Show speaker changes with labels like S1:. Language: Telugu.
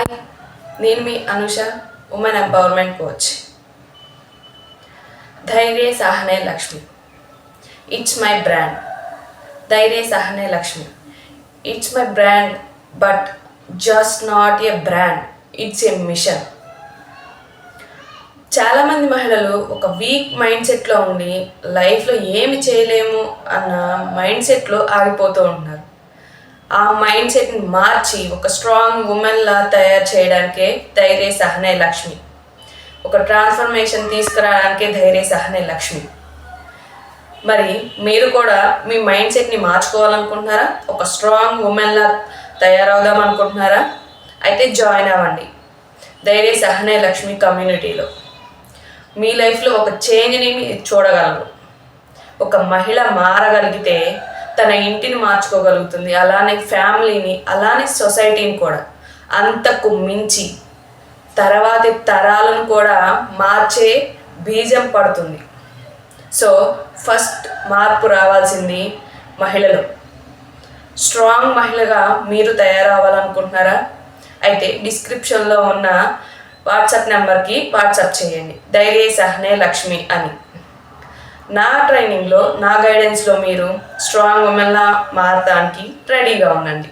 S1: హాయ్, నేను మీ Anusha, women empowerment coach. Dhairya Sahane Lakshmi, it's my brand. Dhairya Sahane Lakshmi, it's my brand, but just not a brand, it's a mission. చాలామంది మహిళలు ఒక వీక్ మైండ్ సెట్లో ఉండి లైఫ్లో ఏమి చేయలేము అన్న మైండ్ సెట్లో ఆగిపోతూ ఉంటున్నారు. ఆ మైండ్ సెట్ని మార్చి ఒక స్ట్రాంగ్ ఉమెన్లా తయారు చేయడానికే ధైర్య సహనే లక్ష్మి. ఒక ట్రాన్స్ఫర్మేషన్ తీసుకురావడానికే ధైర్య సహనే లక్ష్మి. మరి మీరు కూడా మీ మైండ్ సెట్ని మార్చుకోవాలనుకుంటున్నారా? ఒక స్ట్రాంగ్ ఉమెన్లా తయారవుదాం అనుకుంటున్నారా? అయితే జాయిన్ అవ్వండి ధైర్య సహనే లక్ష్మి కమ్యూనిటీలో. మీ లైఫ్లో ఒక చేంజ్ని చూడగలరు. ఒక మహిళ మారగలిగితే తన ఇంటిని మార్చుకోగలుగుతుంది, అలానే ఫ్యామిలీని, అలానే సొసైటీని కూడా. అంతకు మించి తర్వాతి తరాలను కూడా మార్చే బీజం పడుతుంది. సో ఫస్ట్ మార్పు రావాల్సింది మహిళలు. స్ట్రాంగ్ మహిళగా మీరు తయారవ్వాలనుకుంటున్నారా? అయితే డిస్క్రిప్షన్లో ఉన్న వాట్సాప్ నెంబర్కి వాట్సాప్ చేయండి, ధైర్య సహనే లక్ష్మి అని. నా ట్రైనింగ్లో, నా గైడెన్స్లో మీరు స్ట్రాంగ్ ఉమెన్లా మారడానికి రెడీగా ఉండండి.